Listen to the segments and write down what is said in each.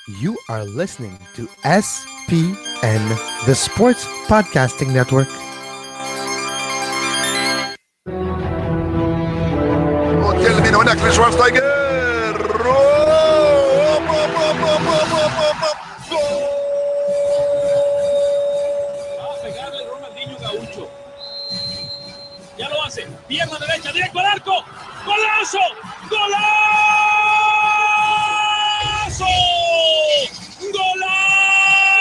You are listening to SPN, the Sports Podcasting Network. وتلمين هناك لشوارزنيجر. Va a pegarle Ronaldinho Gaucho. Ya lo hace. Pierna derecha, directo al arco. ¡Golazo! ¡Golazo! ¡Golazo!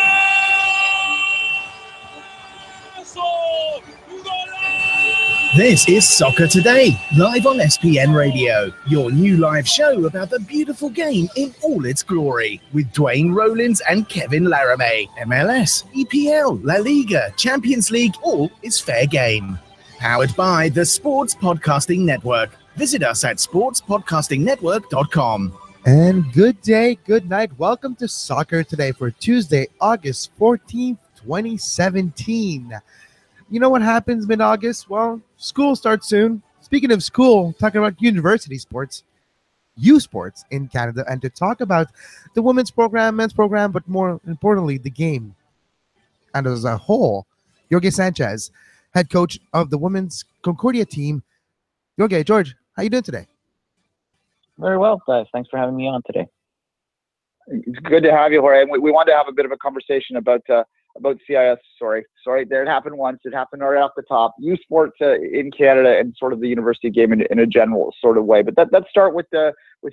¡Golazo! This is Soccer Today, live on SPN Radio, your new live show about the beautiful game in all its glory, with Duane, Rollins and Kevin Laramee. MLS, EPL, La Liga, Champions League, all is fair game. Powered by the Sports Podcasting Network. Visit us at sportspodcastingnetwork.com. And good day, good night. Welcome to Soccer Today for Tuesday, August 14th, 2017. You know what happens mid-August? Well, school starts soon. Speaking of school, talking about university sports, U Sports in Canada, and to talk about the women's program, men's program, but more importantly, the game. And as a whole, Jorge Sanchez, head coach of the women's Concordia team. Jorge, George, how you doing today? Very well, guys. Thanks for having me on today. It's good to have you, Jorge. We wanted to have a bit of a conversation about CIS. Sorry, there. It happened once. It happened right off the top. U Sports in Canada and sort of the university game in a general sort of way. But let's start with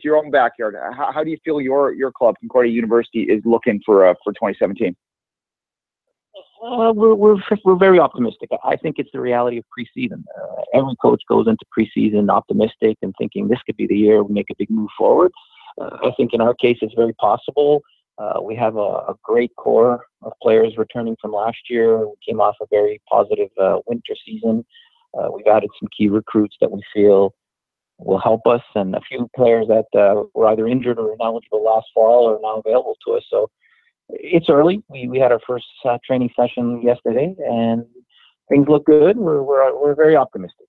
your own backyard. How do you feel your club, Concordia University, is looking for 2017? We're very optimistic. I think it's the reality of preseason. Every coach goes into preseason optimistic and thinking this could be the year we make a big move forward. I think in our case it's very possible. We have a great core of players returning from last year. We came off a very positive winter season. We've added some key recruits that we feel will help us, and a few players that were either injured or ineligible last fall are now available to us. So it's early. We had our first training session yesterday, and things look good. We're very optimistic.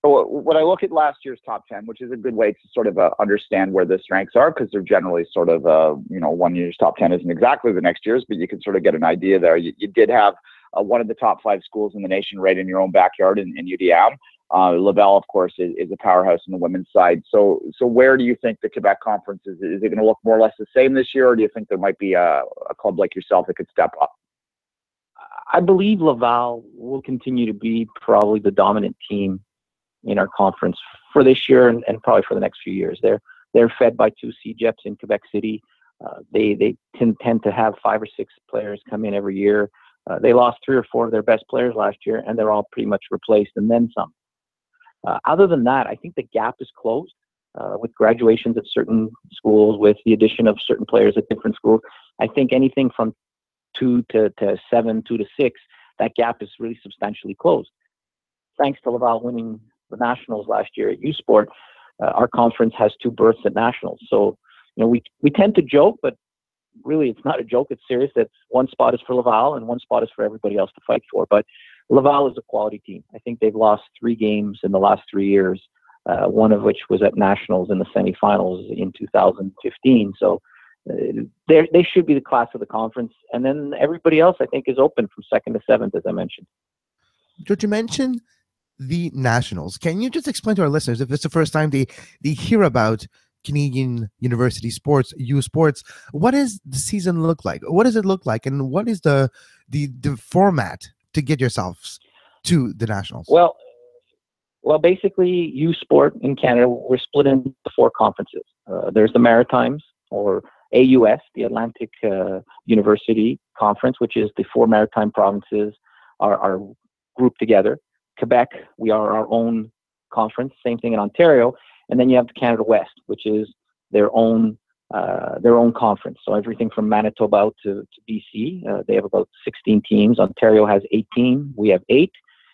So when I look at last year's top 10, which is a good way to sort of understand where the strengths are, because they're generally sort of, one year's top 10 isn't exactly the next year's, but you can sort of get an idea there. You did have one of the top 5 schools in the nation right in your own backyard in UDM. Laval, of course, is a powerhouse on the women's side. So where do you think the Quebec Conference is? Is it going to look more or less the same this year, or do you think there might be a club like yourself that could step up? I believe Laval will continue to be probably the dominant team in our conference for this year and probably for the next few years. They're fed by 2 CJEPs in Quebec City. They tend to have 5 or 6 players come in every year. They lost 3 or 4 of their best players last year, and they're all pretty much replaced and then some. Other than that, I think the gap is closed with graduations at certain schools, with the addition of certain players at different schools. I think anything from 2 to 7, 2 to 6, that gap is really substantially closed. Thanks to Laval winning the Nationals last year at U Sport, our conference has 2 berths at Nationals. So, we tend to joke, but really it's not a joke. It's serious. That 1 spot is for Laval and 1 spot is for everybody else to fight for. But Laval is a quality team. I think they've lost 3 games in the last 3 years, one of which was at Nationals in the semifinals in 2015. So they should be the class of the conference. And then everybody else, I think, is open from 2nd to 7th, as I mentioned. George, you mentioned the Nationals. Can you just explain to our listeners, if it's the first time they hear about Canadian University Sports, U Sports, what does the season look like? What does it look like? And what is the format to get yourselves to the Nationals? Well, basically, U Sport in Canada, we're split into 4 conferences. There's the Maritimes, or AUS, the Atlantic University Conference, which is the 4 maritime provinces are grouped together. Quebec, we are our own conference. Same thing in Ontario. And then you have the Canada West, which is their own conference. So everything from Manitoba out to BC, they have about 16 teams. Ontario has 18. We have 8,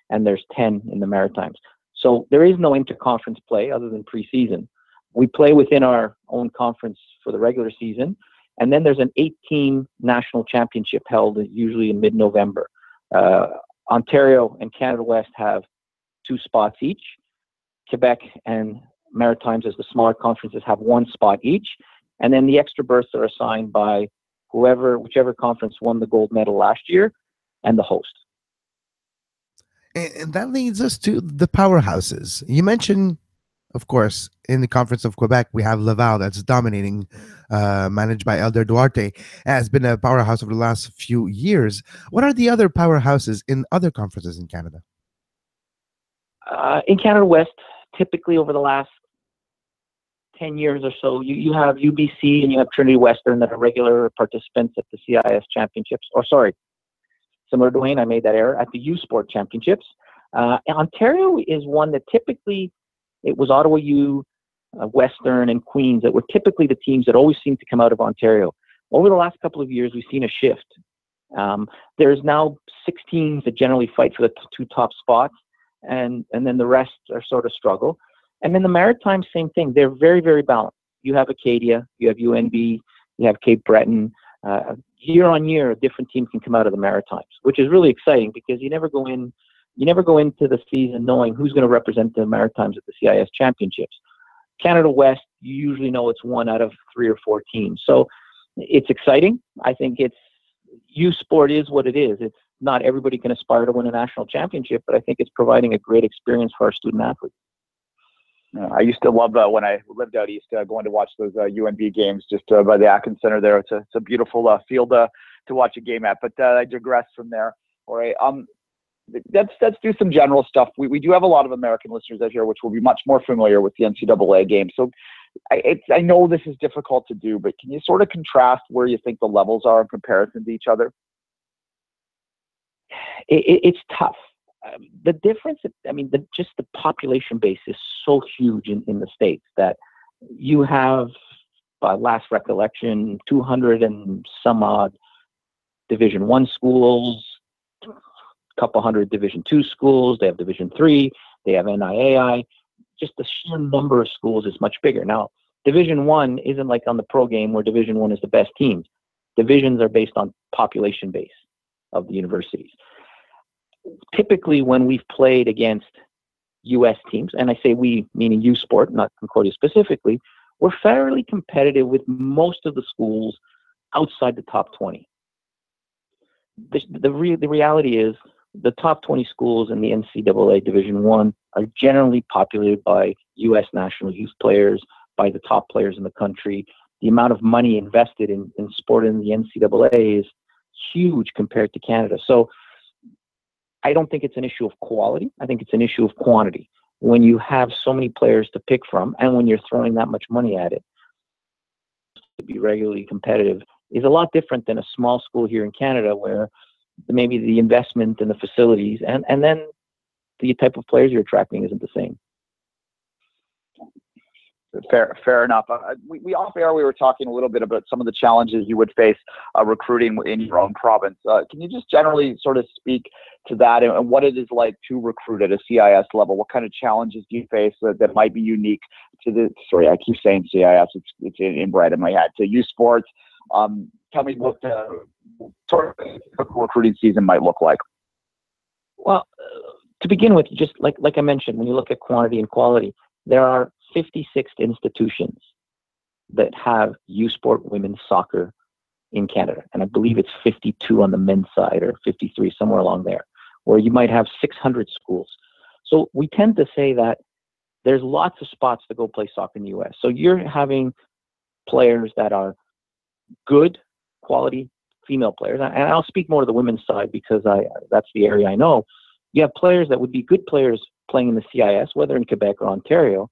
and there's 10 in the Maritimes. So there is no interconference play other than preseason. We play within our own conference for the regular season, and then there's an 8-team national championship held usually in mid-November. Ontario and Canada West have 2 spots each. Quebec and Maritimes, as the smaller conferences, have 1 spot each. And then the extra berths are assigned by whichever conference won the gold medal last year and the host. And that leads us to the powerhouses. You mentioned, of course, in the Conference of Quebec, we have Laval that's dominating, managed by Elder Duarte, has been a powerhouse over the last few years. What are the other powerhouses in other conferences in Canada? In Canada West, typically over the last 10 years or so, you have UBC and you have Trinity Western that are regular participants at the CIS championships. Or sorry, similar to Duane, I made that error, at the U Sport championships. Ontario is one that typically, it was Ottawa U, Western, and Queens that were typically the teams that always seem to come out of Ontario. Over the last couple of years, we've seen a shift. There's now 6 teams that generally fight for the 2 top spots, and then the rest are sort of struggle. And then the Maritimes, same thing. They're very, very balanced. You have Acadia, you have UNB, you have Cape Breton. Year on year, different teams can come out of the Maritimes, which is really exciting because you never go into the season knowing who's going to represent the Maritimes at the CIS championships. Canada West, you usually know it's 1 out of 3 or 4 teams. So it's exciting. I think U Sport is what it is. It's not everybody can aspire to win a national championship, but I think it's providing a great experience for our student athletes. I used to love when I lived out east, going to watch those UNB games just by the Atkins Center there. It's a beautiful field to watch a game at. But I digress from there. All right. Let's do some general stuff. We do have a lot of American listeners out here, which will be much more familiar with the NCAA game. So I know this is difficult to do, but can you sort of contrast where you think the levels are in comparison to each other? It's tough. The difference, just the population base is so huge in the States that you have, by last recollection, 200 and some odd Division I schools, a couple hundred Division II schools. They have Division III. They have NIAI. Just the sheer number of schools is much bigger. Now, Division I isn't like on the pro game where Division I is the best teams. Divisions are based on population base of the universities. Typically, when we've played against U.S. teams, and I say we, meaning U Sport, not Concordia specifically, we're fairly competitive with most of the schools outside the top 20. The reality is the top 20 schools in the NCAA Division I are generally populated by U.S. national youth players, by the top players in the country. The amount of money invested in sport in the NCAA is huge compared to Canada. So I don't think it's an issue of quality. I think it's an issue of quantity. When you have so many players to pick from, and when you're throwing that much money at it, to be regularly competitive is a lot different than a small school here in Canada where maybe the investment in the facilities and then the type of players you're attracting isn't the same. Fair enough. We off air, we were talking a little bit about some of the challenges you would face recruiting in your own province. Can you just generally sort of speak to that and what it is like to recruit at a CIS level? What kind of challenges do you face that might be unique to the? Sorry, I keep saying CIS. It's inbred in my head. To U Sports. Tell me what the sort of recruiting season might look like. Well, to begin with, just like I mentioned, when you look at quantity and quality, there are 56 institutions that have U Sport women's soccer in Canada. And I believe it's 52 on the men's side or 53, somewhere along there, where you might have 600 schools. So we tend to say that there's lots of spots to go play soccer in the U.S. So you're having players that are good, quality female players. And I'll speak more to the women's side because that's the area I know. You have players that would be good players playing in the CIS, whether in Quebec or Ontario,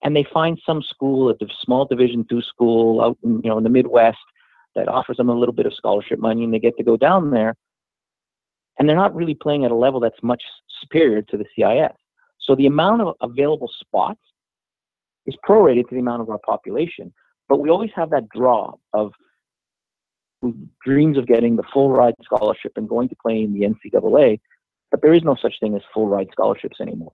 and they find some school, a small Division II school out in the Midwest that offers them a little bit of scholarship money, and they get to go down there, and they're not really playing at a level that's much superior to the CIS. So the amount of available spots is prorated to the amount of our population, but we always have that draw of dreams of getting the full ride scholarship and going to play in the NCAA, but there is no such thing as full ride scholarships anymore.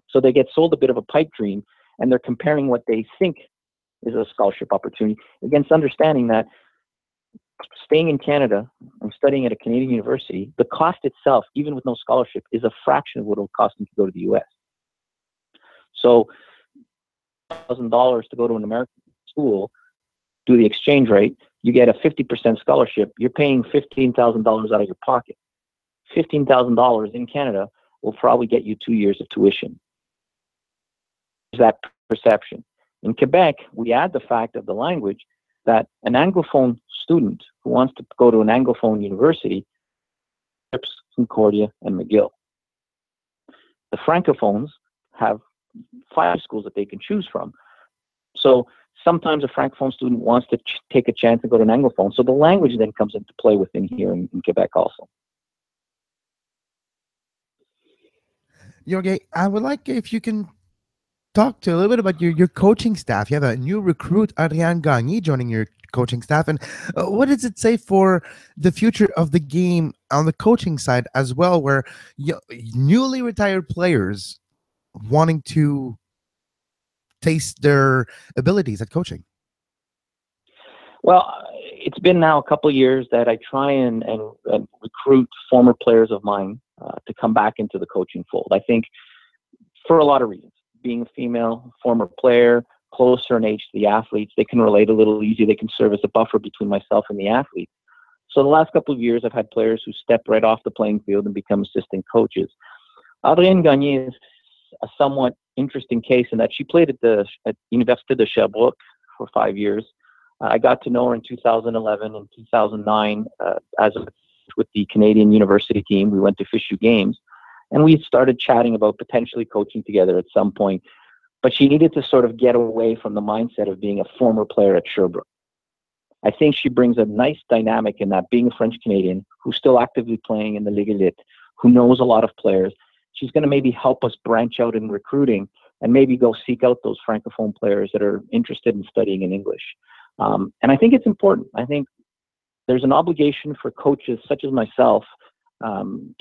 So they get sold a bit of a pipe dream, and they're comparing what they think is a scholarship opportunity against understanding that staying in Canada and studying at a Canadian university, the cost itself, even with no scholarship, is a fraction of what it'll cost them to go to the U.S. So $1,000 to go to an American school, do the exchange rate, you get a 50% scholarship. You're paying $15,000 out of your pocket. $15,000 in Canada will probably get you 2 years of tuition. Is that perception? In Quebec, we add the fact of the language that an Anglophone student who wants to go to an Anglophone university, Concordia and McGill. The Francophones have 5 schools that they can choose from. So sometimes a Francophone student wants to take a chance and go to an Anglophone. So the language then comes into play within here in Quebec also. Jorge, I would like if you can talk to a little bit about your coaching staff. You have a new recruit, Adrian Gagné, joining your coaching staff. And what does it say for the future of the game on the coaching side as well, where newly retired players wanting to taste their abilities at coaching? Well, it's been now a couple of years that I try and recruit former players of mine to come back into the coaching fold. I think for a lot of reasons. Being a female former player, closer in age to the athletes, they can relate a little easier. They can serve as a buffer between myself and the athlete. So the last couple of years, I've had players who step right off the playing field and become assistant coaches. Adrienne Gagné is a somewhat interesting case in that she played at Université de Sherbrooke for 5 years. I got to know her in 2011 and 2009 with the Canadian University team. We went to FISU games. And we started chatting about potentially coaching together at some point. But she needed to sort of get away from the mindset of being a former player at Sherbrooke. I think she brings a nice dynamic in that, being a French Canadian who's still actively playing in the Ligue Elite, who knows a lot of players. She's going to maybe help us branch out in recruiting and maybe go seek out those Francophone players that are interested in studying in English. And I think it's important. I think there's an obligation for coaches such as myself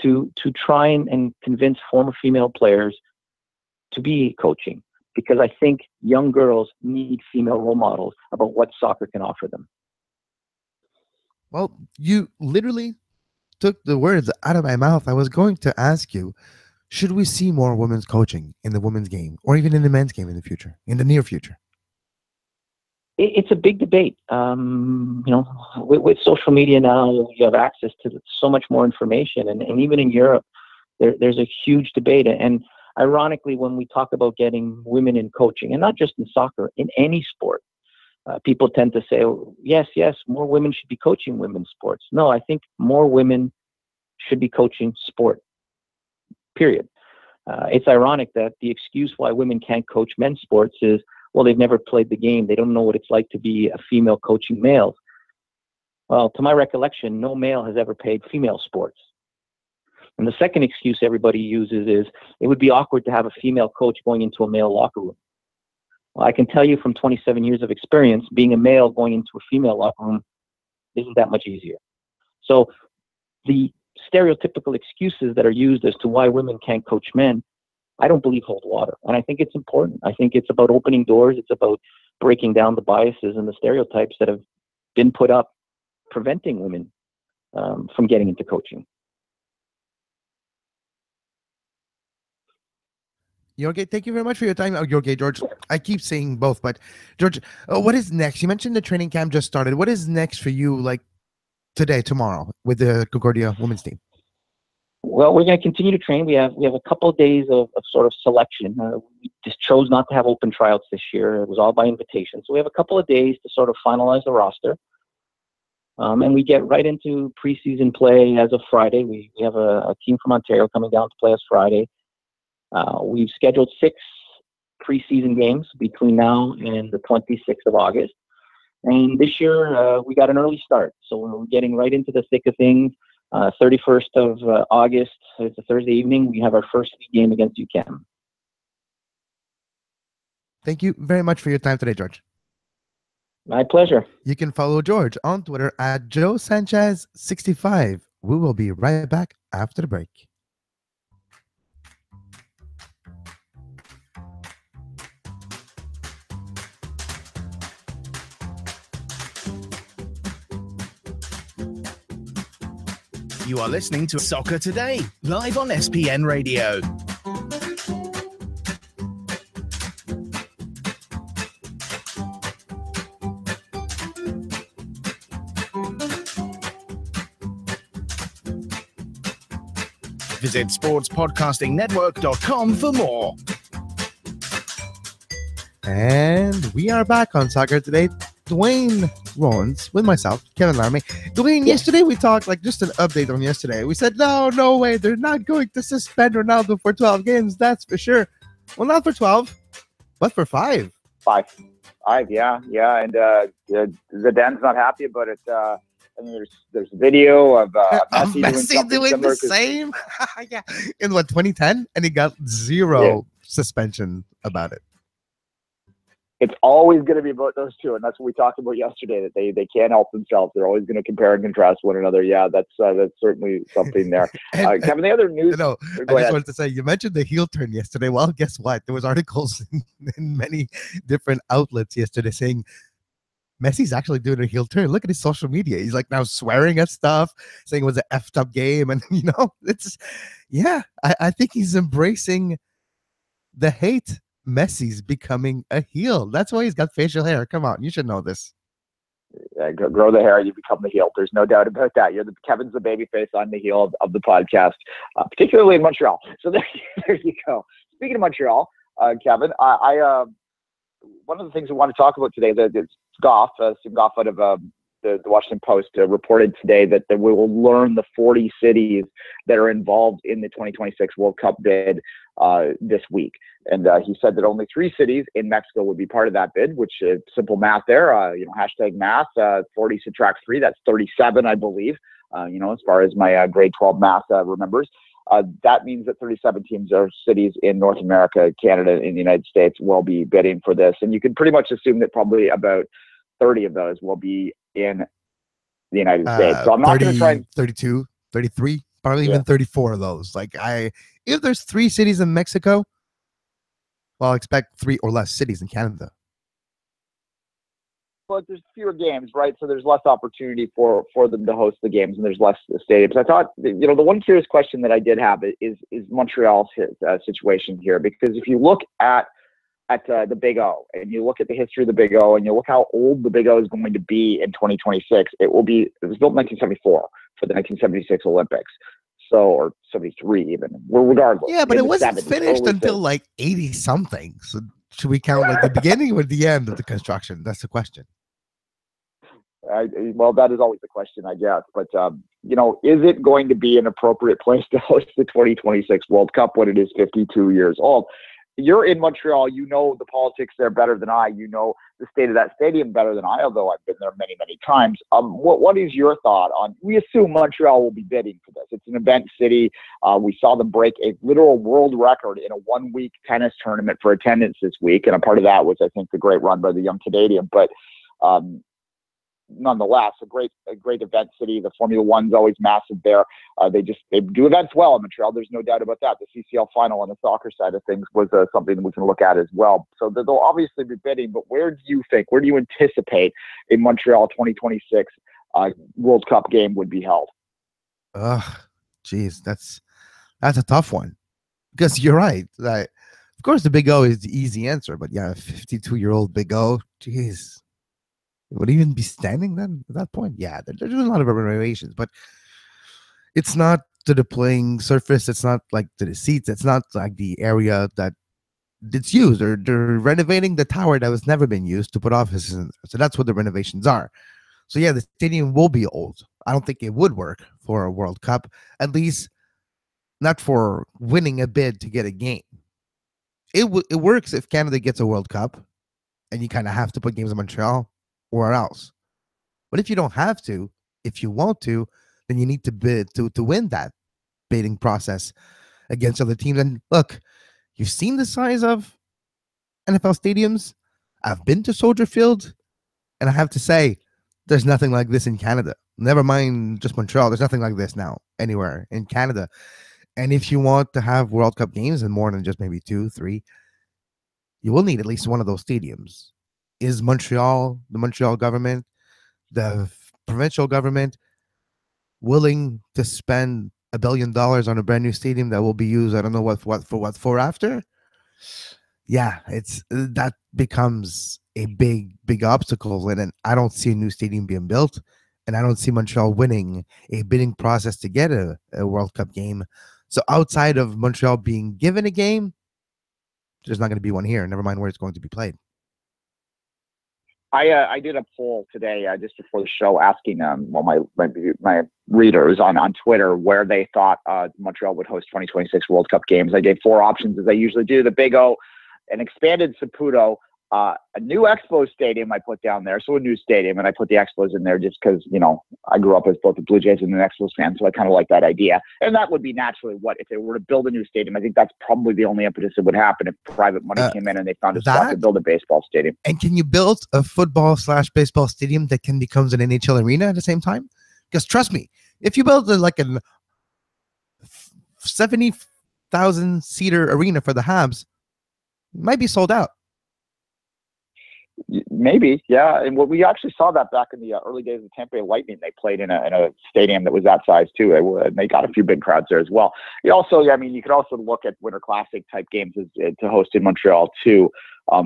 to try and convince former female players to be coaching, because I think young girls need female role models about what soccer can offer them. Well, you literally took the words out of my mouth. I was going to ask you, should we see more women's coaching in the women's game or even in the men's game in the future, in the near future? It's a big debate. With social media now, you have access to so much more information. And even in Europe, there's a huge debate. And ironically, when we talk about getting women in coaching, and not just in soccer, in any sport, people tend to say, oh, yes, more women should be coaching women's sports. No, I think more women should be coaching sport, period. It's ironic that the excuse why women can't coach men's sports is, well, they've never played the game. They don't know what it's like to be a female coaching males. Well, to my recollection, no male has ever played female sports. And the second excuse everybody uses is it would be awkward to have a female coach going into a male locker room. Well, I can tell you from 27 years of experience, being a male going into a female locker room isn't that much easier. So the stereotypical excuses that are used as to why women can't coach men, I don't believe hold water. And I think it's important. I think it's about opening doors. It's about breaking down the biases and the stereotypes that have been put up, preventing women from getting into coaching. Jorge, thank you very much for your time. Jorge, George, I keep saying both, but George, what is next? You mentioned the training camp just started. What is next for you, like today, tomorrow, with the Concordia women's team? Well, we're going to continue to train. We have a couple of days of sort of selection. We just chose not to have open tryouts this year. It was all by invitation. So we have a couple of days to sort of finalize the roster. And we get right into preseason play as of Friday. We have a team from Ontario coming down to play us Friday. We've scheduled 6 preseason games between now and the 26th of August. And this year, we got an early start. So we're getting right into the thick of things. 31st of August, it's a Thursday evening, we have our first league game against UQAM. Thank you very much for your time today, George. My pleasure. You can follow George on Twitter at JoeSanchez65. We will be right back after the break. You are listening to Soccer Today, live on SPN Radio. Visit sportspodcastingnetwork.com for more. And we are back on Soccer Today. Duane Rollins with myself, Kevin Laramee. Duane, yesterday we talked, like just an update on yesterday. We said, no way, they're not going to suspend Ronaldo for 12 games, that's for sure. Well, not for 12, but for 5. 5, yeah. And Zidane's not happy about it. And there's video of Messi doing the same. Yeah. In 2010? And he got 0 suspension about it. It's always going to be about those two, and that's what we talked about yesterday, that they can't help themselves. They're always going to compare and contrast one another. Yeah, that's certainly something there. Kevin, the other news... No, I just wanted to say, you mentioned the heel turn yesterday. Well, guess what? There was articles in many different outlets yesterday saying Messi's actually doing a heel turn. Look at his social media. He's like now swearing at stuff, saying it was an effed up game. And, it's... Yeah, I think he's embracing the hate. Messi's becoming a heel. That's why he's got facial hair. Come on, you should know this. Yeah, grow the hair, you become the heel. There's no doubt about that. Kevin's the baby face. I'm the heel of the podcast, particularly in Montreal. So there you go. Speaking of Montreal, Kevin, I one of the things we want to talk about today, that Goff, Sim Goff out of the Washington Post reported today that we will learn the 40 cities that are involved in the 2026 World Cup bid this week. And he said that only 3 cities in Mexico would be part of that bid, which is simple math there. Hashtag math, 40 subtract 3, that's 37, I believe, as far as my grade 12 math remembers. That means that 37 teams or cities in North America, Canada, and the United States will be bidding for this. And you can pretty much assume that probably about 30 of those will be in the United States. So I'm not going to try 32, 33, probably even 34 of those. If there's 3 cities in Mexico, well, I'll expect 3 or less cities in Canada. But there's fewer games, right? So there's less opportunity for them to host the games, and there's less stadiums. I thought, the one curious question that I did have is Montreal's situation here, because if you look at the Big O, and you look at the history of the Big O, and you look how old the Big O is going to be in 2026, it was built in 1974 for the 1976 Olympics. So, or 73 even, regardless. Yeah, but it wasn't finished until 80 something. So should we count the beginning or the end of the construction? That's the question. Well, that is always the question, I guess. But, is it going to be an appropriate place to host the 2026 World Cup when it is 52 years old? You're in Montreal. You know the politics there better than I. You know the state of that stadium better than I, although I've been there many, many times. What is your thought on? We assume Montreal will be bidding for this. It's an event city. We saw them break a literal world record in a 1-week tennis tournament for attendance this week, and a part of that was, I think, the great run by the young Canadian. But nonetheless, a great event city. The Formula One's always massive there. They do events well in Montreal. There's no doubt about that. The CCL final on the soccer side of things was something that we can look at as well. So they'll obviously be bidding, but where do you anticipate a Montreal 2026 World Cup game would be held? Geez, that's a tough one, because you're right. Of course, the Big O is the easy answer, but yeah, 52-year-old Big O, geez. Would he even be standing then at that point? Yeah, they're doing a lot of renovations, but it's not to the playing surface. It's not like to the seats. It's not like the area that it's used. They're renovating the tower that was never been used to put offices. So that's what the renovations are. So yeah, the stadium will be old. I don't think it would work for a World Cup, at least not for winning a bid to get a game. It works if Canada gets a World Cup, and you kind of have to put games in Montreal or else. But if you don't have to, if you want to, then you need to bid to win that bidding process against other teams. And look, you've seen the size of NFL stadiums. I've been to Soldier Field, and I have to say, there's nothing like this in Canada. Never mind just Montreal. There's nothing like this now anywhere in Canada. And if you want to have World Cup games and more than just maybe 2, 3, you will need at least one of those stadiums. Is Montreal, the Montreal government, the provincial government, willing to spend $1 billion on a brand new stadium that will be used? I don't know what for after. Yeah, that becomes a big obstacle, and then I don't see a new stadium being built, and I don't see Montreal winning a bidding process to get a World Cup game. So outside of Montreal being given a game, there's not going to be one here. Never mind where it's going to be played. I did a poll today just before the show asking my readers on Twitter where they thought Montreal would host 2026 World Cup games. I gave 4 options as I usually do: the Big O, an expanded Saputo, a new Expos stadium I put down there, so a new stadium, and I put the Expos in there just because, I grew up as both a Blue Jays and an Expos fan, so I kind of like that idea. And that would be naturally what, if they were to build a new stadium, I think that's probably the only impetus that would happen if private money came in and they found a spot to build a baseball stadium. And can you build a football/baseball stadium that can become an NHL arena at the same time? Because trust me, if you build like a 70,000 seater arena for the Habs, it might be sold out. Maybe, yeah. And we actually saw that back in the early days of Tampa Bay Lightning. They played in a stadium that was that size too. They got a few big crowds there as well. You could also look at Winter Classic type games to host in Montreal too. I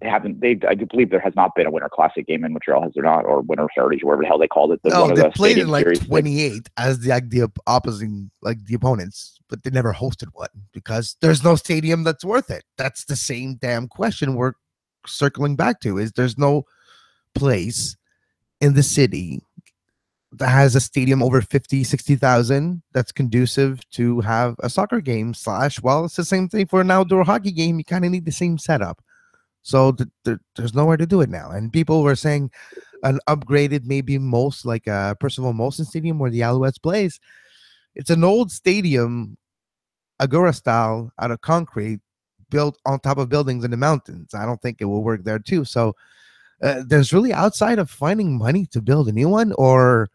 do believe there has not been a Winter Classic game in Montreal, has there not? Or Winter Heritage, whatever the hell they called it. They played in like 28 as the opposing, like the opponents, but they never hosted one because there's no stadium that's worth it. That's the same damn question we're circling back to. Is there's no place in the city that has a stadium over 60,000 that's conducive to have a soccer game / it's the same thing for an outdoor hockey game. You kind of need the same setup. So there's nowhere to do it now. And people were saying an upgraded, maybe like a Percival Molson Stadium where the Alouettes plays. It's an old stadium, Agora style, out of concrete, built on top of buildings in the mountains. I don't think it will work there too. So there's really, outside of finding money to build a new one, or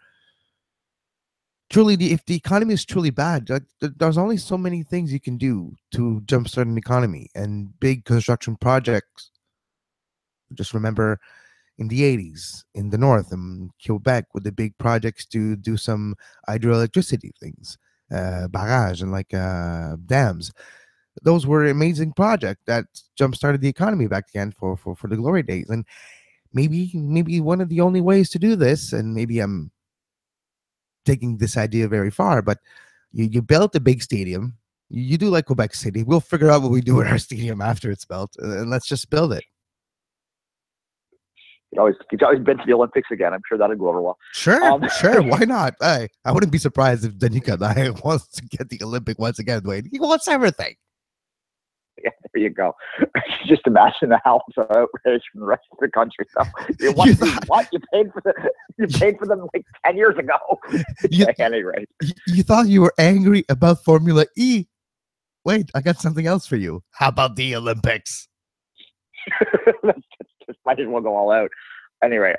truly, if the economy is truly bad, there's only so many things you can do to jumpstart an economy and big construction projects. Just remember in the 80s in the north in Quebec with the big projects to do some hydroelectricity things, barrage and like dams. Those were amazing projects that jump-started the economy back again for the glory days. And maybe one of the only ways to do this, and maybe I'm taking this idea very far, but you built a big stadium. You do like Quebec City. We'll figure out what we do with our stadium after it's built, and let's just build it. He's always been to the Olympics again. I'm sure that'll go over well. Sure. Why not? Hey, I wouldn't be surprised if Danica wants to get the Olympic once again, Duane. He wants everything. Yeah, there you go. Just imagine the house outrage from the rest of the country. So, you paid for them like 10 years ago. At any rate, you thought you were angry about Formula E. Wait, I got something else for you. How about the Olympics? Just might as well go all out. Anyway,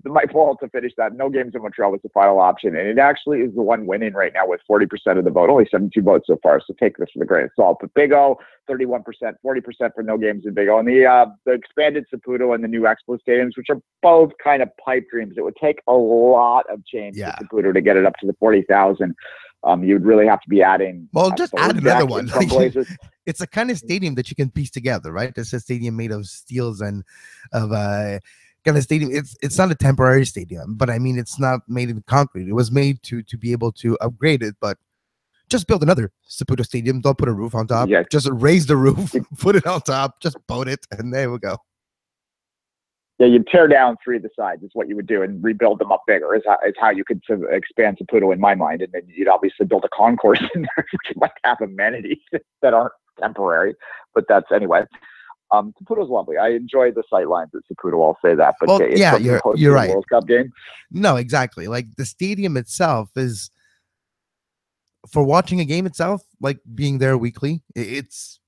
my fault to finish that. No games in Montreal was the final option, and it actually is the one winning right now with 40% of the vote. Only 72 votes so far, so take this with a grain of salt. But Big O, 31%, 40% for no games in Big O. And the expanded Saputo and the new Expo stadiums, which are both kind of pipe dreams. It would take a lot of change to Saputo to get it up to the 40,000. You'd really have to be adding. Well, just add another one. It's a kind of stadium that you can piece together, right? It's a stadium made of steels and of kind of stadium. It's not a temporary stadium, but I mean, it's not made in concrete. It was made to be able to upgrade it, but just build another Saputo stadium. Don't put a roof on top. Just raise the roof, put it on top, just boat it, and there we go. Yeah, you'd tear down 3 of the sides is what you would do, and rebuild them up bigger is how you could expand Saputo in my mind. And then you'd obviously build a concourse in there, which might have amenities that aren't temporary. But that's anyway. Saputo's lovely. I enjoy the sight lines at Saputo, I'll say that. But you're right. World Cup game. No, exactly. Like the stadium itself is, for watching a game itself, like being there weekly, it's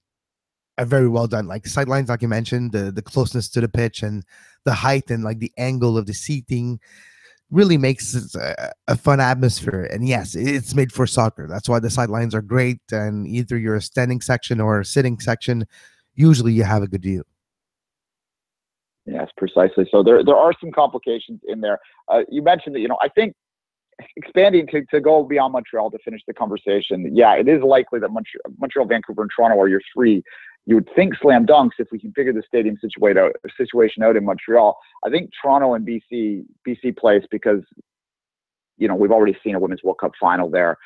a very well done. Like sidelines, like you mentioned, the closeness to the pitch and the height and like the angle of the seating really makes it a fun atmosphere. And yes, it's made for soccer. That's why the sidelines are great. And either you're a standing section or a sitting section, usually you have a good view. Yes, precisely. So there are some complications in there. You mentioned that, I think expanding to go beyond Montreal to finish the conversation. Yeah, it is likely that Montreal, Vancouver, and Toronto are your 3. You would think slam dunks if we can figure the stadium situation out in Montreal. I think Toronto and BC place because, we've already seen a Women's World Cup final there.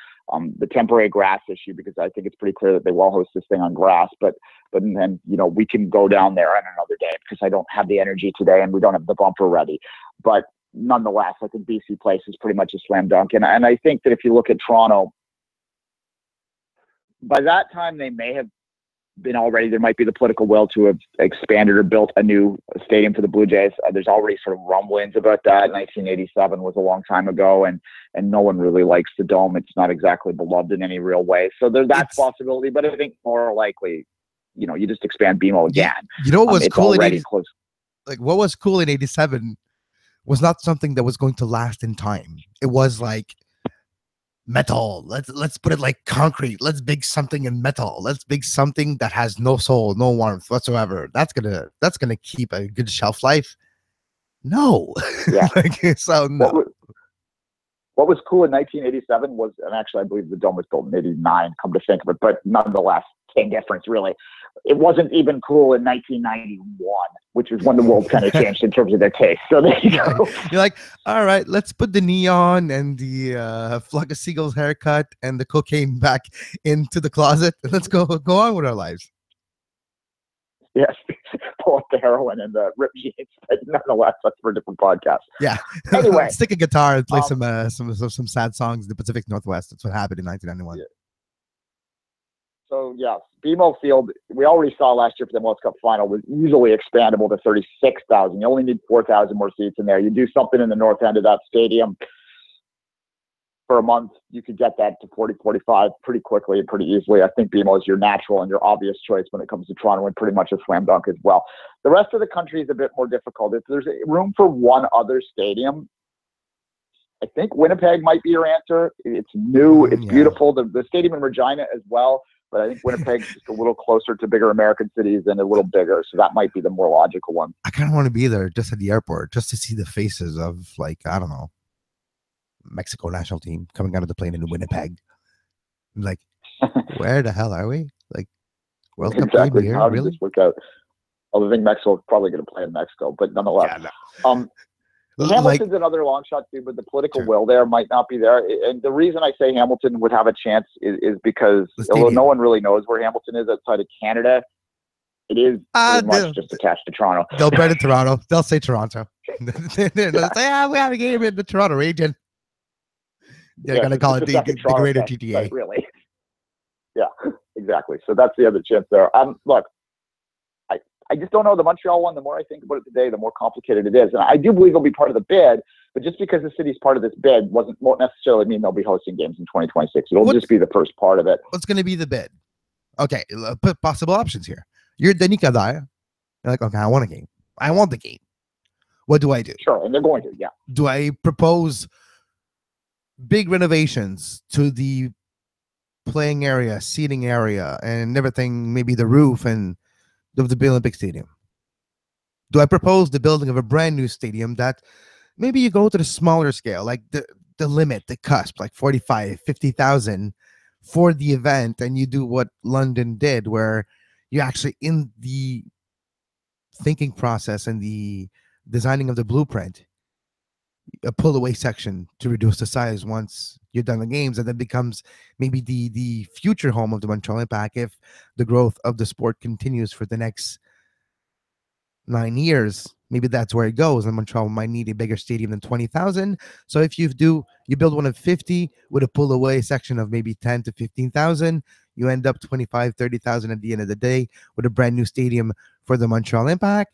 the temporary grass issue, because I think it's pretty clear that they will host this thing on grass. But then, we can go down there on another day because I don't have the energy today and we don't have the bumper ready. But nonetheless, I think BC Place is pretty much a slam dunk. And I think that if you look at Toronto, by that time they may have been already, there might be the political will to have expanded or built a new stadium for the Blue Jays. There's already sort of rumblings about that. 1987 was a long time ago, and no one really likes the Dome. It's not exactly beloved in any real way. So there's that possibility, but I think more likely, you just expand BMO again. You know what was cool in close. Like what was cool in 87 was not something that was going to last in time. It was like metal. Let's put it like concrete. Let's big something in metal. Let's big something that has no soul, no warmth whatsoever. That's gonna keep a good shelf life. No. Yeah. So no. What was cool in 1987 was, and actually I believe the Dome was built in 89, come to think of it, but nonetheless, same difference really. It wasn't even cool in 1991, which was when the world kind of changed in terms of their taste. So there you go. You're like, all right, let's put the neon and the flock of seagulls haircut and the cocaine back into the closet, and let's go on with our lives. Yes, pull up the heroin and the ripped jeans. But nonetheless, that's for a different podcast. Yeah. Anyway, stick a guitar and play some sad songs in the Pacific Northwest. That's what happened in 1991. Yeah. So yes, BMO Field, we already saw last year for the World Cup final, was easily expandable to 36,000. You only need 4,000 more seats in there. You do something in the north end of that stadium for a month, you could get that to 40, 45 pretty quickly and pretty easily. I think BMO is your natural and your obvious choice when it comes to Toronto, and pretty much a slam dunk as well. The rest of the country is a bit more difficult. If there's room for one other stadium, I think Winnipeg might be your answer. It's new. It's beautiful. The stadium in Regina as well. But I think Winnipeg's just a little closer to bigger American cities and a little bigger. So that might be the more logical one. I kind of want to be there just at the airport, just to see the faces of, like, I don't know, Mexico national team coming out of the plane in Winnipeg. Like, where the hell are we? Like, World Cup exactly. here? How did Really? this work out? I think Mexico is probably going to play in Mexico, but nonetheless. Yeah, no. Hamilton's another long shot too, but the political will there might not be there. And the reason I say Hamilton would have a chance is because although no one really knows where Hamilton is outside of Canada, it is pretty much just attached to Toronto. They'll brand it Toronto. They'll say Toronto. They'll say, we have a game in the Toronto region. They're going to call it the greater GTA. Really. Yeah, exactly. So that's the other chance there. Look, I just don't know. The Montreal one, the more I think about it today, the more complicated it is. And I do believe it'll be part of the bid, but just because the city's part of this bid won't necessarily mean they'll be hosting games in 2026. It'll just be the first part of it. What's going to be the bid? Okay, put possible options here. You're Denis Coderre. You're like, okay, I want a game. I want the game. What do I do? Sure, and they're going to, yeah. Do I propose big renovations to the playing area, seating area, and everything, maybe the roof and the Olympic Stadium? Do I propose the building of a brand new stadium that maybe you go to the smaller scale, like the limit, the cusp, like 45, 50,000 for the event, and you do what London did, where you actually in the thinking process and the designing of the blueprint, a pull away section to reduce the size once you're done the games, and then becomes maybe the future home of the Montreal Impact if the growth of the sport continues for the next 9 years. Maybe that's where it goes, and Montreal might need a bigger stadium than 20,000. So if you build one of 50 with a pull away section of maybe 10 to 15,000, you end up 25, 30,000 at the end of the day with a brand new stadium for the Montreal Impact.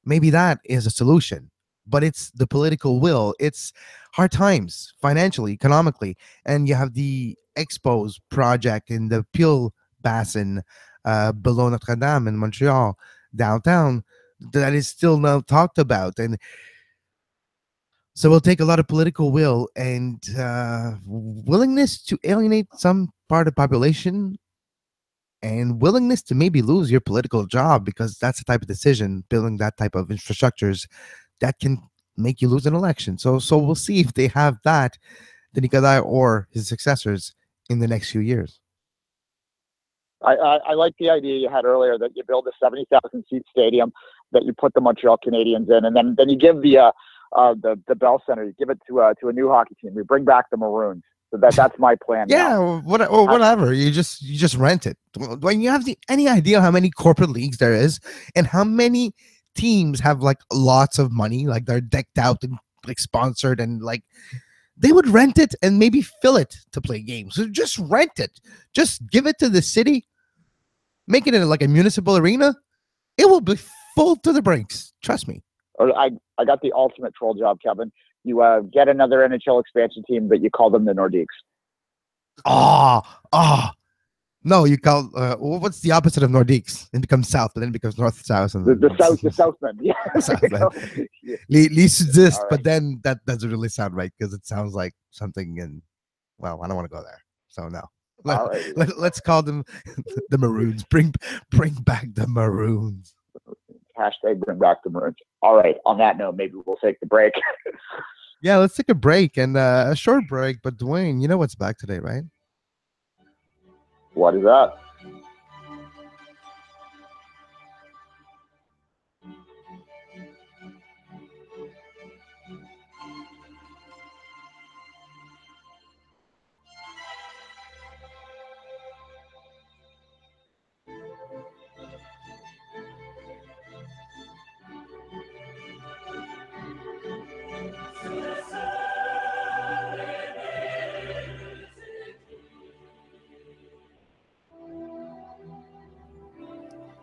Maybe that is a solution. But it's the political will. It's hard times financially, economically. And you have the Expos project in the Peel Basin below Notre Dame in Montreal, downtown, that is still not talked about. And so it'll take a lot of political will and willingness to alienate some part of the population and willingness to maybe lose your political job, because that's the type of decision, building that type of infrastructures that can make you lose an election. So we'll see if they have that, Denis Coderre or his successors, in the next few years. I like the idea you had earlier that you build a 70,000 seat stadium, that you put the Montreal Canadiens in, and then you give the Bell Center, you give it to a new hockey team. We bring back the Maroons. So that's my plan. Yeah, now. Whatever. You just rent it. When you have any idea how many corporate leagues there is, and how many teams have like lots of money, like they're decked out and like sponsored, and like they would rent it and maybe fill it to play games. So just rent it. Just give it to the city, make it in like a municipal arena. It will be full to the brinks. Trust me. I got the ultimate troll job, Kevin. You get another NHL expansion team, but you call them the Nordiques. No, you call what's the opposite of Nordiques? It becomes South, but then it becomes North South, and the Southmen. Yeah, Southmen. Exist, but then that doesn't really sound right because it sounds like something in. Well, I don't want to go there, so no. Let's call them the Maroons. Bring back the Maroons. Hashtag bring back the Maroons. All right. On that note, maybe we'll take the break. Yeah, let's take a break and a short break. But Duane, you know what's back today, right? What is that?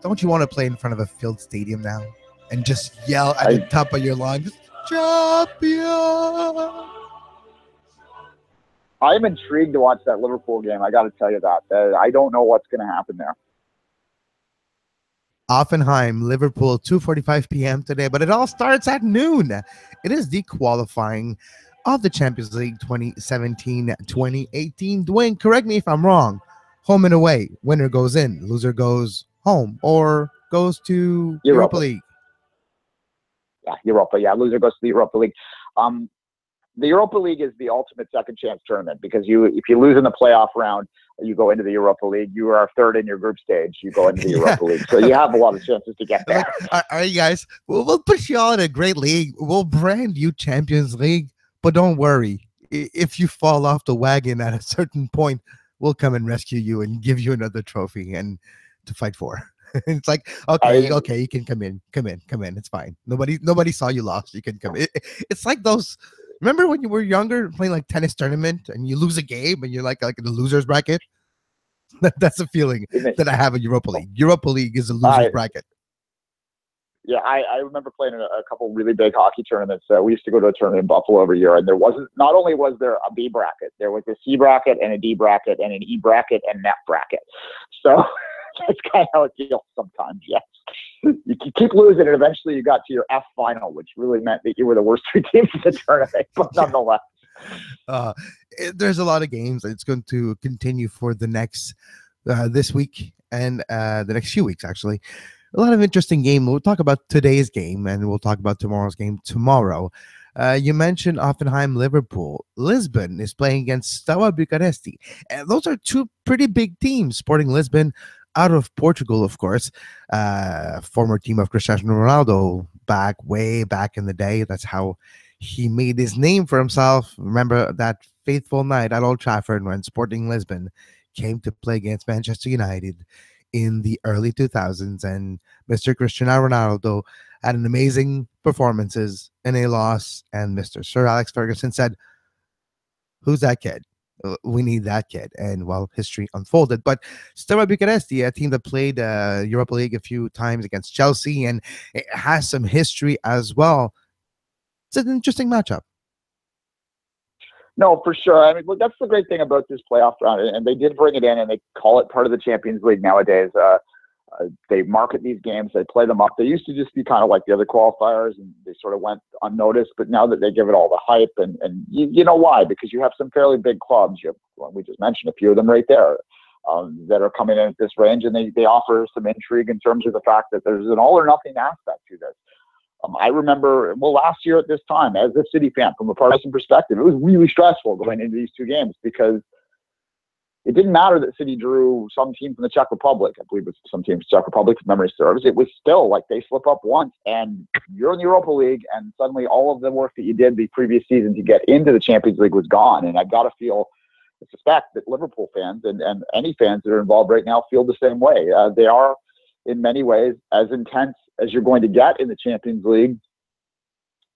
Don't you want to play in front of a filled stadium now and just yell at the top of your lungs, "Champion"? I'm intrigued to watch that Liverpool game. I got to tell you that. I don't know what's going to happen there. Offenheim, Liverpool, 2:45 p.m. today, but it all starts at noon. It is the qualifying of the Champions League 2017-2018. Duane, correct me if I'm wrong. Home and away. Winner goes in. Loser goes home or goes to Europa League. Yeah, Europa. Yeah, loser goes to the Europa League. The Europa League is the ultimate second chance tournament because if you lose in the playoff round, you go into the Europa League. You are third in your group stage. You go into the Europa League. So you have a lot of chances to get there. All right, guys. We'll put you all in a great league. We'll brand you Champions League, but don't worry. If you fall off the wagon at a certain point, we'll come and rescue you and give you another trophy and to fight for. It's like, okay, you can come in. It's fine. Nobody saw you lost. You can come in. It's like those. Remember when you were younger playing like tennis tournament and you lose a game and you're like in the losers bracket? That's a feeling that I have in Europa League. Europa League is a losers bracket. Yeah, I remember playing a couple really big hockey tournaments. We used to go to a tournament in Buffalo every year, and not only was there a B bracket, there was a C bracket and a D bracket and an E bracket and an F bracket. So that's kind of how it feels sometimes, yes. You keep losing, and eventually you got to your F final, which really meant that you were the worst three teams in the tournament, but nonetheless. There's a lot of games. It's going to continue for the next, this week and the next few weeks, actually. A lot of interesting game. We'll talk about today's game, and we'll talk about tomorrow's game tomorrow. You mentioned Offenheim, Liverpool. Lisbon is playing against Steaua Bucharesti. And those are two pretty big teams. Sporting Lisbon, out of Portugal, of course, former team of Cristiano Ronaldo way back in the day. That's how he made his name for himself. Remember that faithful night at Old Trafford when Sporting Lisbon came to play against Manchester United in the early 2000s, and Mr. Cristiano Ronaldo had an amazing performances in a loss, and Mr. Sir Alex Ferguson said, "Who's that kid? We need that kid." And well, history unfolded. But Steaua Bucharesti, a team that played Europa League a few times against Chelsea, and it has some history as well. It's an interesting matchup. No, for sure. I mean, look, that's the great thing about this playoff round, and they did bring it in, and they call it part of the Champions League nowadays. They market these games, they play them up. They used to just be kind of like the other qualifiers, and they sort of went unnoticed. But now that they give it all the hype, and you know why? Because you have some fairly big clubs. We just mentioned a few of them right there that are coming in at this range, and they offer some intrigue in terms of the fact that there's an all or nothing aspect to this. I remember, last year at this time, as a City fan, from a partisan perspective, it was really stressful going into these two games because it didn't matter that City drew some team from the Czech Republic. I believe it's some team from the Czech Republic, if memory serves. It was still like they slip up once and you're in the Europa League, and suddenly all of the work that you did the previous season to get into the Champions League was gone. And I got to feel suspect that Liverpool fans and any fans that are involved right now feel the same way. They are, in many ways, as intense as you're going to get in the Champions League,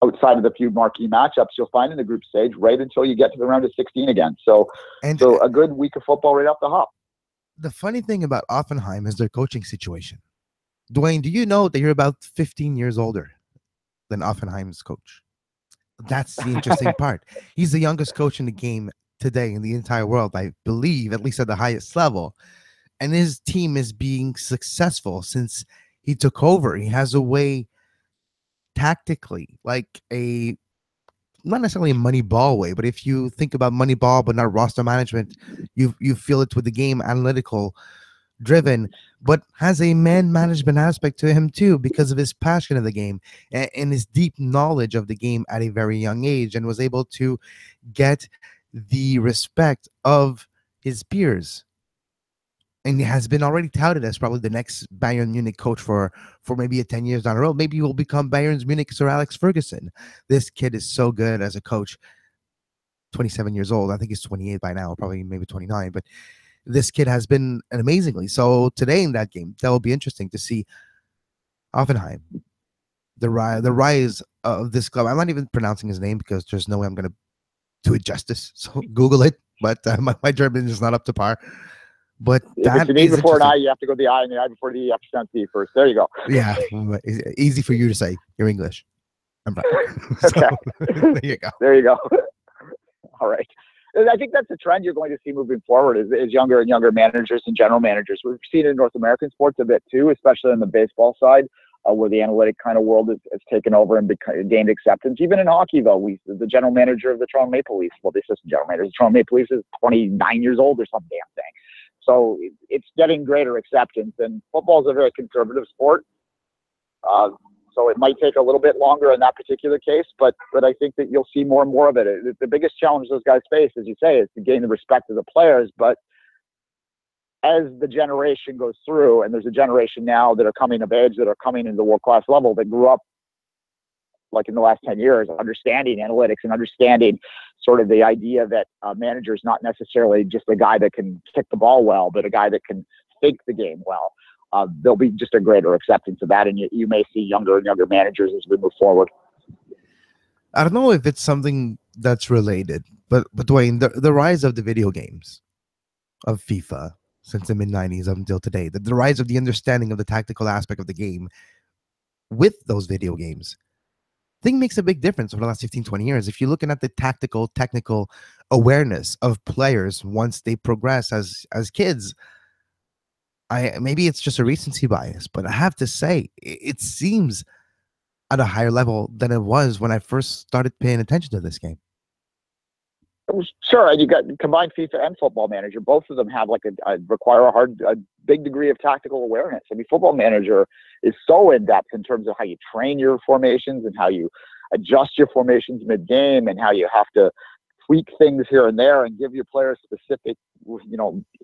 outside of the few marquee matchups you'll find in the group stage, right until you get to the round of 16 again. So a good week of football right off the hop. The funny thing about Offenheim is their coaching situation. Duane, do you know that you're about 15 years older than Offenheim's coach? That's the interesting part. He's the youngest coach in the game today in the entire world, I believe, at least at the highest level. And his team is being successful since he took over. He has a way tactically, like not necessarily a money ball way, but if you think about money ball but not roster management, you feel it with the game, analytical driven, but has a man management aspect to him too, because of his passion of the game and his deep knowledge of the game at a very young age, and was able to get the respect of his peers. And he has been already touted as probably the next Bayern Munich coach for maybe 10 years down the road. Maybe he will become Bayern's Munich Sir Alex Ferguson. This kid is so good as a coach. 27 years old. I think he's 28 by now, probably maybe 29. But this kid has been amazingly. So today in that game, that will be interesting to see Offenheim, the rise of this club. I'm not even pronouncing his name because there's no way I'm going to do it justice. So Google it. But my German is not up to par. But if it's an E before an I, you have to go the I, and the I before the E, you have to pronounce the E first. There you go. Yeah, easy for you to say. You're English. I'm not. Okay. There you go. There you go. All right. I think that's a trend you're going to see moving forward is younger and younger managers and general managers. We've seen it in North American sports a bit too, especially on the baseball side, where the analytic kind of world has taken over and gained acceptance. Even in hockey, though, the general manager of the Toronto Maple Leafs, the assistant general manager of the Toronto Maple Leafs is 29 years old or some damn thing. So it's getting greater acceptance, and football is a very conservative sport. So it might take a little bit longer in that particular case, but I think that you'll see more and more of it. The biggest challenge those guys face, as you say, is to gain the respect of the players. But as the generation goes through, and there's a generation now that are coming of age, that are coming into the world-class level, that grew up, like in the last 10 years, understanding analytics and understanding sort of the idea that a manager is not necessarily just a guy that can kick the ball well, but a guy that can think the game well. There'll be just a greater acceptance of that, and you may see younger and younger managers as we move forward. I don't know if it's something that's related, but Duane, the rise of the video games of FIFA since the mid-90s up until today, the rise of the understanding of the tactical aspect of the game with those video games, I think makes a big difference over the last 15, 20 years. If you're looking at the tactical, technical awareness of players once they progress as kids, maybe it's just a recency bias, but I have to say, it seems at a higher level than it was when I first started paying attention to this game. Sure, and you got combined FIFA and Football Manager. Both of them have require a big degree of tactical awareness. I mean, Football Manager is so in depth in terms of how you train your formations and how you adjust your formations mid-game and how you have to tweak things here and there and give your players specific,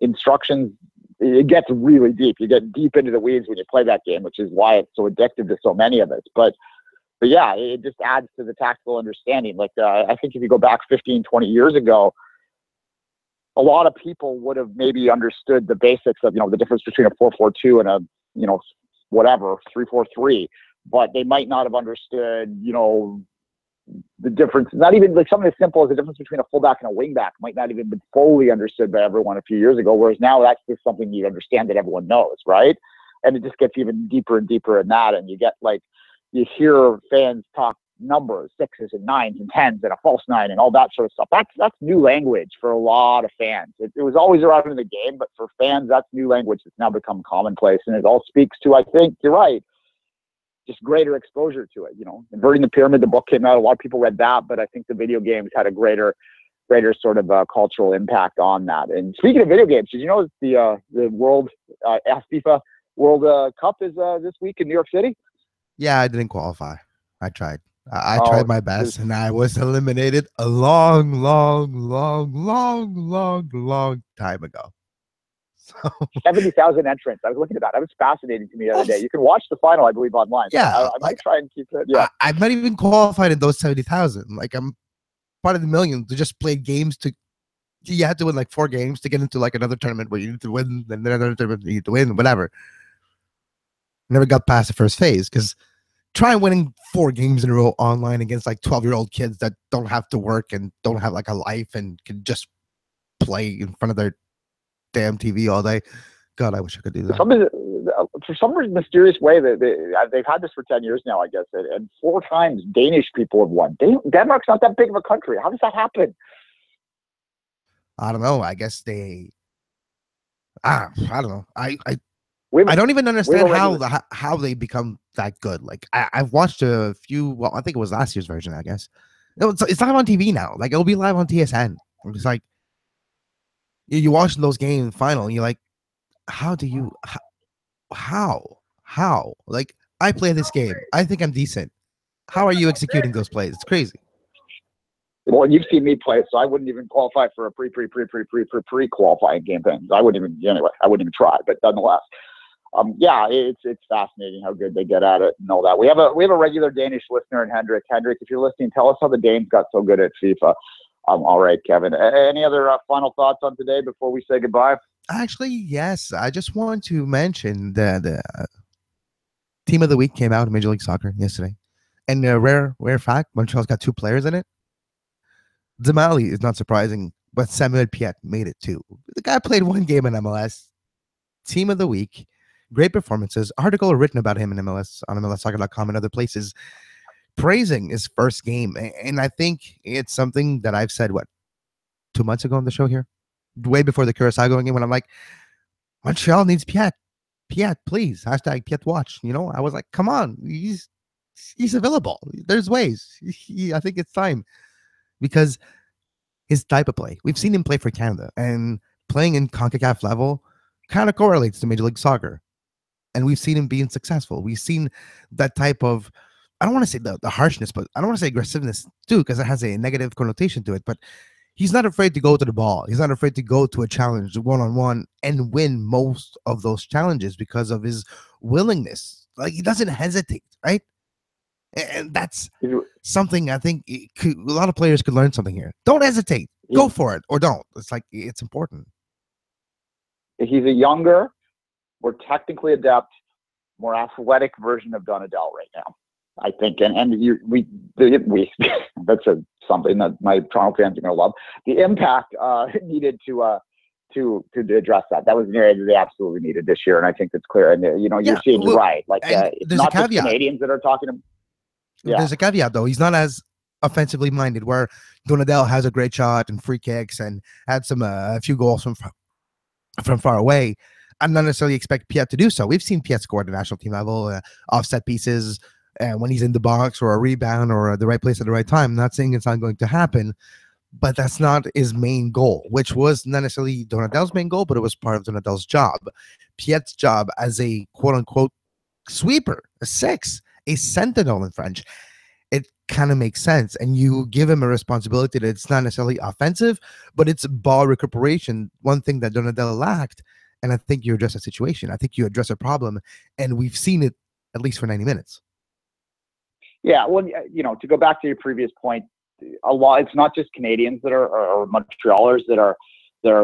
instructions. It gets really deep. You get deep into the weeds when you play that game, which is why it's so addictive to so many of us. But yeah, it just adds to the tactical understanding. I think if you go back 15, 20 years ago, a lot of people would have maybe understood the basics of, the difference between a 4-4-2 and a, 3-4-3, but they might not have understood, the difference. Not even something as simple as the difference between a fullback and a wingback might not even been fully understood by everyone a few years ago, whereas now that's just something you understand that everyone knows, right? And it just gets even deeper and deeper in that, and you get you hear fans talk numbers, 6s and 9s and 10s and a false 9 and all that sort of stuff. That's new language for a lot of fans. It was always around in the game, but for fans, that's new language that's now become commonplace. And it all speaks to, I think, you're right, just greater exposure to it. Inverting the Pyramid, the book came out, a lot of people read that, but I think the video games had a greater sort of cultural impact on that. And speaking of video games, did you know the World FIFA World Cup is this week in New York City? Yeah, I didn't qualify. I tried. I tried my best, and I was eliminated a long time ago. So 70,000 entrants. I was looking at that. That was fascinating to me the other day. You can watch the final, I believe, online. Yeah, I might try and keep it. Yeah, I'm not even qualified in those 70,000. I'm part of the millions who just played games to you had to win like 4 games to get into like another tournament where you need to win, then another tournament you need to win, whatever. Never got past the first phase because try winning 4 games in a row online against like 12-year-old kids that don't have to work and don't have like a life and can just play in front of their damn TV all day. God, I wish I could do that. For some mysterious way, they've had this for 10 years now, I guess, and 4 times Danish people have won. Denmark's not that big of a country. How does that happen? I don't know. I guess I don't know. I don't even understand how they become that good. Like I've watched a few. Well, I think it was last year's version. I guess it's live on TV now. Like it'll be live on TSN. It's like you watch those games final, and you're like, how do you how? Like I play this game. I think I'm decent. How are you executing those plays? It's crazy. Well, you've seen me play, so I wouldn't even qualify for a pre-qualifying campaign. I wouldn't even try. But nonetheless, yeah, it's fascinating how good they get at it and all that. We have a regular Danish listener in Hendrik. Hendrik, if you're listening, tell us how the Danes got so good at FIFA. All right, Kevin. Any other final thoughts on today before we say goodbye? Actually, yes. I just want to mention that the team of the week came out in Major League Soccer yesterday, and a rare fact: Montreal's got 2 players in it. Zamali is not surprising, but Samuel Piet made it too. The guy played 1 game in MLS. Team of the week, great performances. Article written about him in MLS on MLSsoccer.com and other places, praising his first game. And I think it's something that I've said 2 months ago on the show here, way before the Curacao game, when I'm like, Montreal needs Piet, please. # Piet watch. I was like, come on, he's available. There's ways. I think it's time. Because his type of play, we've seen him play for Canada, and playing in CONCACAF level kind of correlates to Major League Soccer. And we've seen him being successful. We've seen that type of, I don't want to say the harshness, but I don't want to say aggressiveness too, because it has a negative connotation to it. But he's not afraid to go to the ball. He's not afraid to go to a challenge one-on-one and win most of those challenges because of his willingness. Like, he doesn't hesitate, right? And that's something I think a lot of players could learn something here. Don't hesitate. Yeah. Go for it or don't. It's like, it's important. He's a younger, more technically adept, more athletic version of Donadell right now, I think. And we that's something that my Toronto fans are going to love. The impact needed to address that. That was an area that they absolutely needed this year, and I think that's clear. And you're seeing right. Like it's not just Canadians that are talking to. Yeah. There's a caveat, though. He's not as offensively minded, where Donadell has a great shot and free kicks and had a few goals from far away. I don't necessarily expect Piet to do so. We've seen Piet score at the national team level, offset pieces, when he's in the box or a rebound or the right place at the right time. I'm not saying it's not going to happen, but that's not his main goal, which was not necessarily Donadell's main goal, but it was part of Donadell's job. Piet's job as a quote-unquote sweeper, a 6, a sentinel in French, it kind of makes sense. And you give him a responsibility that it's not necessarily offensive, but it's ball recuperation, one thing that Donadell lacked. And I think you address a situation. I think you address a problem, and we've seen it at least for 90 minutes. Yeah, well, to go back to your previous point, it's not just Canadians that are or Montrealers that are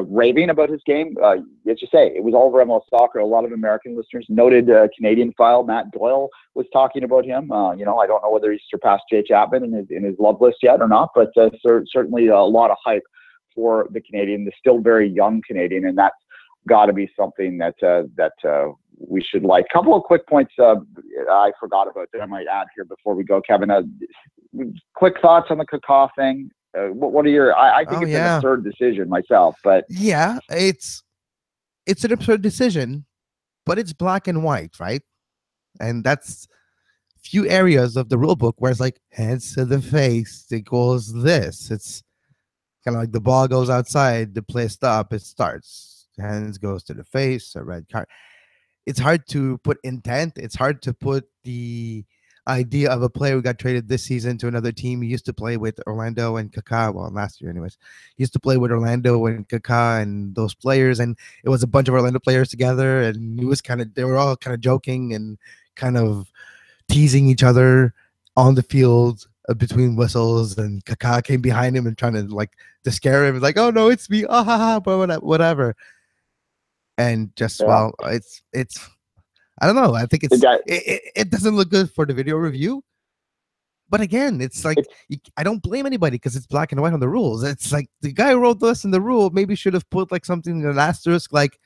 raving about his game. As you say, it was all over MLS Soccer. A lot of American listeners, noted Canadian file Matt Doyle was talking about him. I don't know whether he's surpassed Jay Chapman in his love list yet or not, but certainly a lot of hype for the Canadian, the still very young Canadian, and that's got to be something that we should like. A couple of quick points I forgot about that I might add here before we go, Kevin. Quick thoughts on the Kaká thing. What are your? I think it's an absurd decision myself, but yeah, it's an absurd decision, but it's black and white, right? And that's few areas of the rule book where it's like hands to the face equals this. It's kind of like the ball goes outside, the play stop, it starts. Hands goes to the face, a red card. It's hard to put intent. It's hard to put the idea of a player who got traded this season to another team. He used to play with Orlando and Kaká. Well, last year anyways. He used to play with Orlando and Kaká and those players, and it was a bunch of Orlando players together, and they were all kind of joking and kind of teasing each other on the field between whistles, and Kaká came behind him and trying to like to scare him. Like, oh no, it's me, ah ha ha, but whatever. And just well, it's I don't know. I think it doesn't look good for the video review. But again, it's like I don't blame anybody because it's black and white on the rules. It's like the guy who wrote this in the rule maybe should have put like something in an asterisk, like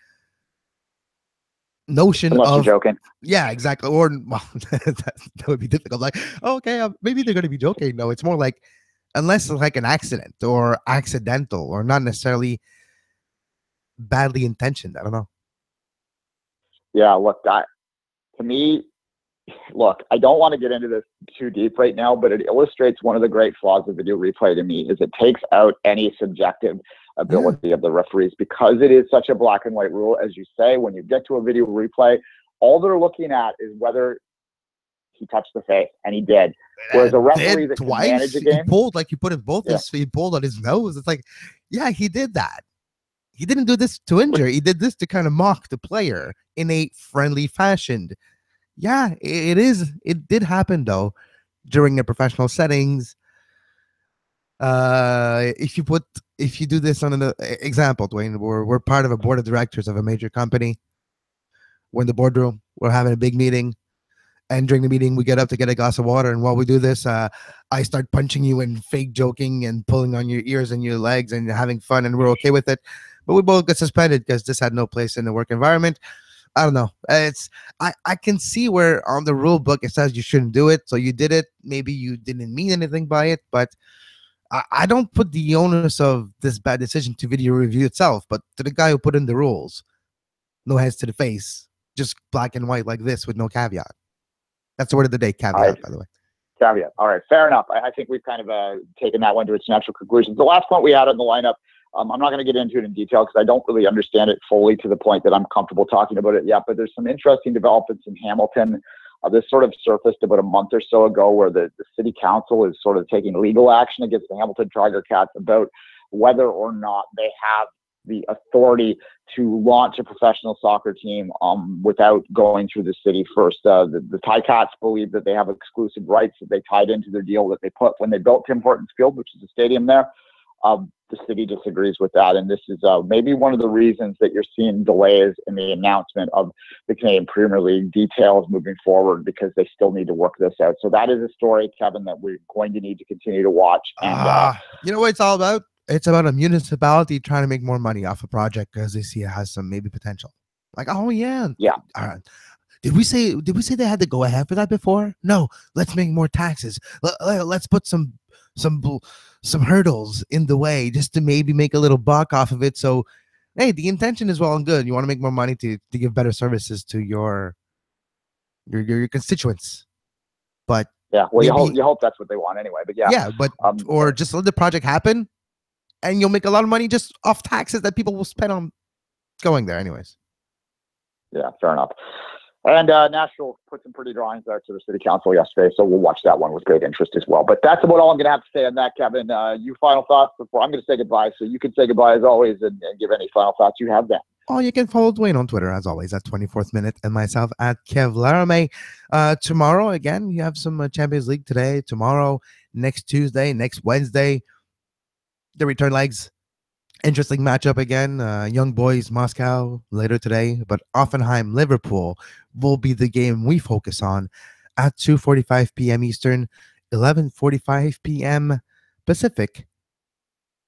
notion Unless of you're joking. Yeah, exactly. Or well, that would be difficult. Like, okay, maybe they're going to be joking. No, it's more like unless it's like an accident or accidental or not necessarily badly intentioned. I don't know. Yeah, look, to me, look, I don't want to get into this too deep right now, but it illustrates one of the great flaws of video replay to me is it takes out any subjective ability of the referees because it is such a black and white rule. As you say, when you get to a video replay, all they're looking at is whether he touched the face, and he did. Whereas a referee that can manage a game, he pulled like you put it both his feet pulled on his nose. It's like, yeah, he did that. He didn't do this to injure. He did this to kind of mock the player in a friendly fashion. Yeah, it is. It did happen though during the professional settings. If you do this on an example, Duane, we're part of a board of directors of a major company. We're in the boardroom. We're having a big meeting, and during the meeting, we get up to get a glass of water. And while we do this, I start punching you and fake joking and pulling on your ears and your legs and having fun, and we're okay with it. But we both get suspended because this had no place in the work environment. I don't know. I can see where on the rule book it says you shouldn't do it, so you did it. Maybe you didn't mean anything by it, but I don't put the onus of this bad decision to video review itself, but to the guy who put in the rules. No heads to the face, just black and white like this with no caveat. That's the word of the day, caveat, by the way. Caveat. All right, fair enough. I think we've kind of taken that one to its natural conclusion. The last point we had on the lineup, I'm not going to get into it in detail because I don't really understand it fully to the point that I'm comfortable talking about it yet, but there's some interesting developments in Hamilton. This sort of surfaced about a month or so ago where the city council is sort of taking legal action against the Hamilton Tiger Cats about whether or not they have the authority to launch a professional soccer team without going through the city first. The Ticats believe that they have exclusive rights that they tied into their deal that they put when they built Tim Hortons Field, which is a stadium there. The city disagrees with that, and this is maybe one of the reasons that you're seeing delays in the announcement of the Canadian Premier League details moving forward because they still need to work this out. So that is a story, Kevin, that we're going to need to continue to watch. And you know what it's all about? It's about a municipality trying to make more money off a project because they see it has some maybe potential. Like, oh yeah. All right. Did we say they had to go ahead for that before? No. Let's make more taxes. Let's put some hurdles in the way just to maybe make a little buck off of it. So, hey, the intention is well and good. You want to make more money to give better services to your constituents. But yeah, well, you hope that's what they want anyway. But yeah, but or just let the project happen, and you'll make a lot of money just off taxes that people will spend on going there anyways. Yeah, fair enough. And Nashville put some pretty drawings there to the city council yesterday, so we'll watch that one with great interest as well. But that's about all I'm going to have to say on that, Kevin. You final thoughts before I'm going to say goodbye, so you can say goodbye as always and give any final thoughts you have then. Oh, you can follow Duane on Twitter, as always, at 24th Minute, and myself at Kev Laramee. Tomorrow, again, you have some Champions League today. Tomorrow, next Tuesday, next Wednesday, the return legs. Interesting matchup again. Young Boys, Moscow later today, but Offenheim, Liverpool will be the game we focus on at 2:45 p.m. Eastern, 11:45 p.m. Pacific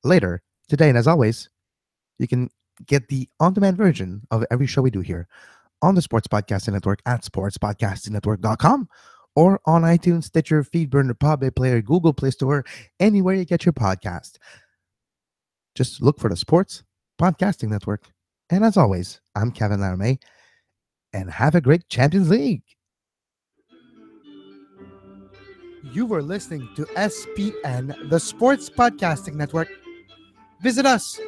later today. And as always, you can get the on-demand version of every show we do here on the Sports Podcasting Network at sportspodcastingnetwork.com or on iTunes, Stitcher, Feedburner, Podbay Player, Google Play Store, anywhere you get your podcast. Just look for the Sports Podcasting Network. And as always, I'm Kevin Laramee, and have a great Champions League. You were listening to SPN, the Sports Podcasting Network. Visit us,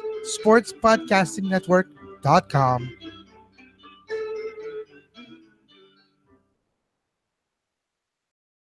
sportspodcastingnetwork.com.